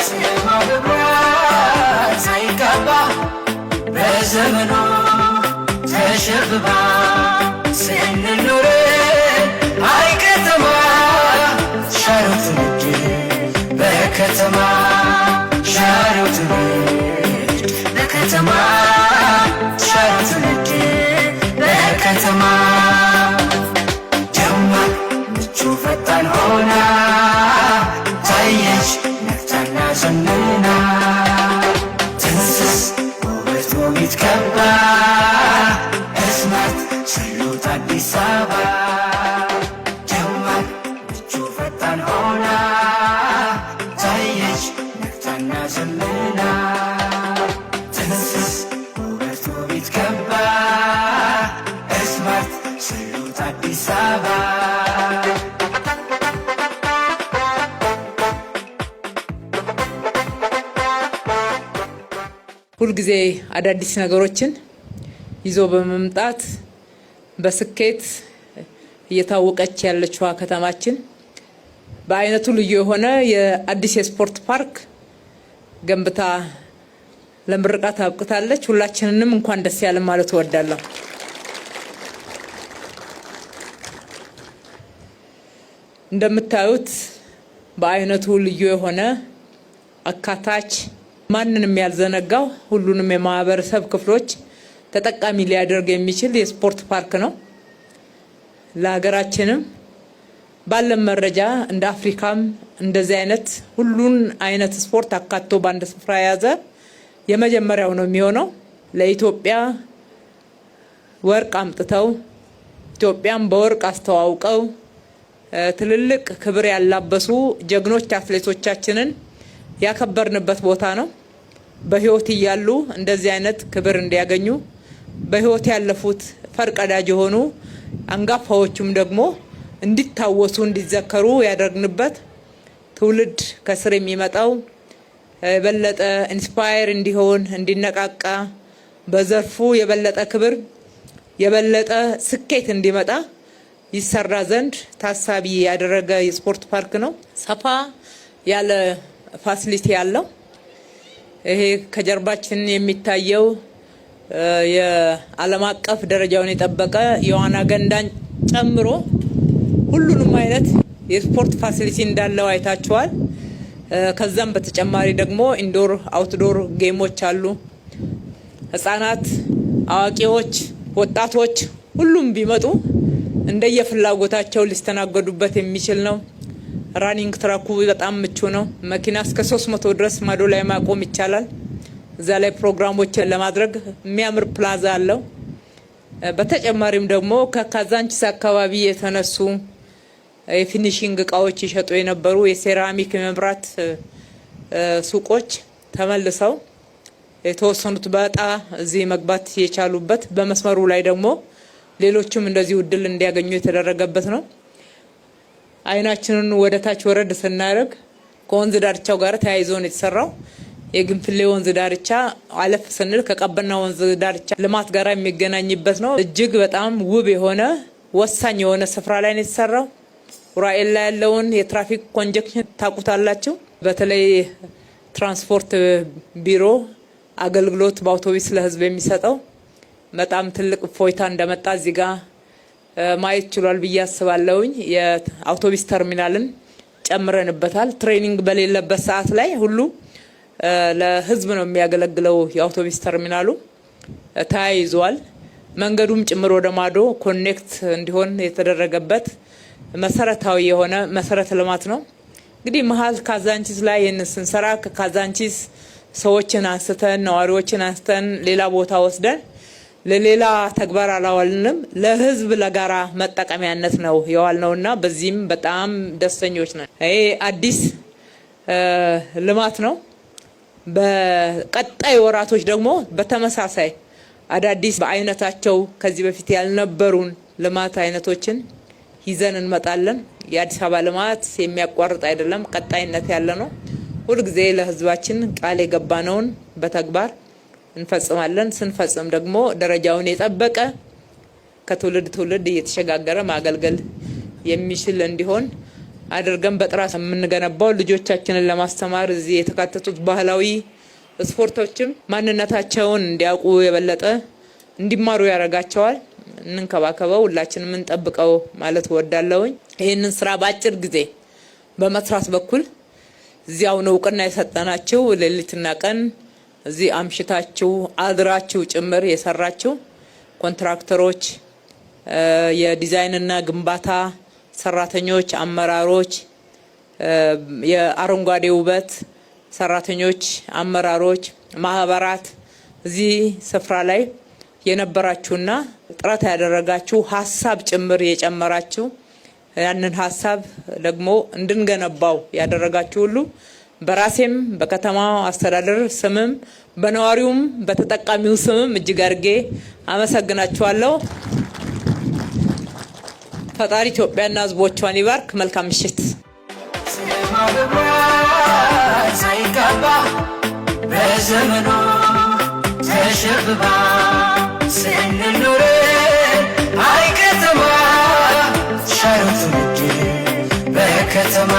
መብራት ሳይጋባ በዘመኑ ተሸብባ ስንኖር አይ ከተማ ሻረው ትውልድ በከተማ ሻረው ትውልድ በከተማ ሻረው ትውልድ በከተማ ደማቅ ምቹ ፈጣን ሆና ታየች ነፍታና ዘመና ትንስስ ውበት ውቢት ከባ እስማርት ሰሉት አዲስ አበባ ደማቅ ምቹ ፈጣን ሆና ታየች ነፍታና ዘመና ትንስስ ውበት ውቢት ከባ እስማርት ሰሉት አዲስ አበባ ሁልጊዜ አዳዲስ ነገሮችን ይዞ በመምጣት በስኬት እየታወቀች ያለችው ከተማችን በአይነቱ ልዩ የሆነ የአዲስ የስፖርት ፓርክ ገንብታ ለምርቃት አብቅታለች። ሁላችንንም እንኳን ደስ ያለን ማለት እወዳለሁ። እንደምታዩት በአይነቱ ልዩ የሆነ አካታች ማንንም ያልዘነጋው ሁሉንም የማህበረሰብ ክፍሎች ተጠቃሚ ሊያደርግ የሚችል የስፖርት ፓርክ ነው። ለሀገራችንም ባለም መረጃ እንደ አፍሪካም እንደዚህ አይነት ሁሉን አይነት ስፖርት አካቶ በአንድ ስፍራ የያዘ የመጀመሪያው ነው የሚሆነው። ለኢትዮጵያ ወርቅ አምጥተው ኢትዮጵያን በወርቅ አስተዋውቀው ትልልቅ ክብር ያላበሱ ጀግኖች አትሌቶቻችንን ያከበርንበት ቦታ ነው። በህይወት እያሉ እንደዚህ አይነት ክብር እንዲያገኙ በህይወት ያለፉት ፈርቀዳጅ የሆኑ አንጋፋዎቹም ደግሞ እንዲታወሱ እንዲዘከሩ ያደርግንበት ትውልድ ከስር የሚመጣው የበለጠ ኢንስፓየር እንዲሆን እንዲነቃቃ በዘርፉ የበለጠ ክብር የበለጠ ስኬት እንዲመጣ ይሰራ ዘንድ ታሳቢ ያደረገ የስፖርት ፓርክ ነው። ሰፋ ያለ ፋሲሊቲ ያለው ይሄ ከጀርባችን የሚታየው የዓለም አቀፍ ደረጃውን የጠበቀ የዋና ገንዳን ጨምሮ ሁሉንም አይነት የስፖርት ፋሲሊቲ እንዳለው አይታችኋል። ከዛም በተጨማሪ ደግሞ ኢንዶር አውትዶር ጌሞች አሉ። ህፃናት፣ አዋቂዎች፣ ወጣቶች ሁሉም ቢመጡ እንደየፍላጎታቸው ሊስተናገዱበት የሚችል ነው። ራኒንግ ትራኩ በጣም ምቹ ነው። መኪና እስከ 300 ድረስ ማዶ ላይ ማቆም ይቻላል። እዛ ላይ ፕሮግራሞችን ለማድረግ የሚያምር ፕላዛ አለው። በተጨማሪም ደግሞ ከካዛንቺስ አካባቢ የተነሱ የፊኒሺንግ እቃዎች ይሸጡ የነበሩ የሴራሚክ መብራት ሱቆች ተመልሰው የተወሰኑት በጣ እዚህ መግባት የቻሉበት በመስመሩ ላይ ደግሞ ሌሎችም እንደዚህ እድል እንዲያገኙ የተደረገበት ነው። አይናችንን ወደታች ወረድ ስናደርግ ከወንዝ ዳርቻው ጋር ተያይዞ ነው የተሰራው። የግንፍሌ ወንዝ ዳርቻ አለፍ ስንል ከቀበና ወንዝ ዳርቻ ልማት ጋር የሚገናኝበት ነው። እጅግ በጣም ውብ የሆነ ወሳኝ የሆነ ስፍራ ላይ ነው የተሰራው። ኡራኤል ላይ ያለውን የትራፊክ ኮንጀክሽን ታውቁታላችሁ። በተለይ ትራንስፖርት ቢሮ አገልግሎት በአውቶቡስ ለህዝብ የሚሰጠው በጣም ትልቅ ፎይታ እንደመጣ እዚህ ጋር ማየት ችሏል ብዬ አስባለሁኝ። የአውቶቡስ ተርሚናልን ጨምረንበታል። ትሬኒንግ በሌለበት ሰዓት ላይ ሁሉ ለህዝብ ነው የሚያገለግለው። የአውቶቡስ ተርሚናሉ ተያይዟል። መንገዱም ጭምር ወደ ማዶ ኮኔክት እንዲሆን የተደረገበት መሰረታዊ የሆነ መሰረተ ልማት ነው። እንግዲህ መሀል ካዛንቺስ ላይ ይህን ስንሰራ ከካዛንቺስ ሰዎችን አንስተን ነዋሪዎችን አንስተን ሌላ ቦታ ወስደን ለሌላ ተግባር አላዋልንም። ለህዝብ ለጋራ መጠቀሚያነት ነው የዋልነውና በዚህም በጣም ደስተኞች ነን። ይሄ አዲስ ልማት ነው። በቀጣይ ወራቶች ደግሞ በተመሳሳይ አዳዲስ በአይነታቸው ከዚህ በፊት ያልነበሩን ልማት አይነቶችን ይዘን እንመጣለን። የአዲስ አበባ ልማት የሚያቋርጥ አይደለም፣ ቀጣይነት ያለ ነው። ሁሉ ጊዜ ለህዝባችን ቃል የገባነውን በተግባር እንፈጽማለን። ስንፈጽም ደግሞ ደረጃውን የጠበቀ ከትውልድ ትውልድ እየተሸጋገረ ማገልገል የሚችል እንዲሆን አድርገን በጥራት የምንገነባው ልጆቻችንን ለማስተማር እዚህ የተካተቱት ባህላዊ ስፖርቶችም ማንነታቸውን እንዲያውቁ የበለጠ እንዲማሩ ያደርጋቸዋል። እንንከባከበው፣ ሁላችንም እንጠብቀው ማለት ወዳለውኝ። ይህንን ስራ በአጭር ጊዜ በመስራት በኩል እዚያው ነው እውቅና የሰጠናችሁ። ሌሊትና ቀን እዚህ አምሽታችሁ አድራችሁ ጭምር የሰራችሁ ኮንትራክተሮች፣ የዲዛይንና ግንባታ ሰራተኞች፣ አመራሮች፣ የአረንጓዴ ውበት ሰራተኞች፣ አመራሮች፣ ማህበራት እዚህ ስፍራ ላይ የነበራችሁና ጥረት ያደረጋችሁ ሀሳብ ጭምር የጨመራችሁ ያንን ሀሳብ ደግሞ እንድንገነባው ያደረጋችሁ ሁሉ በራሴም በከተማው አስተዳደር ስምም በነዋሪውም በተጠቃሚው ስምም እጅግ አድርጌ አመሰግናችኋለሁ። ፈጣሪ ኢትዮጵያና ሕዝቦቿን ይባርክ። መልካም ምሽት። ሳይጋባ በዘመኑ ተሸብባ ስንኖር አይ ከተማ ሻሩት በከተማ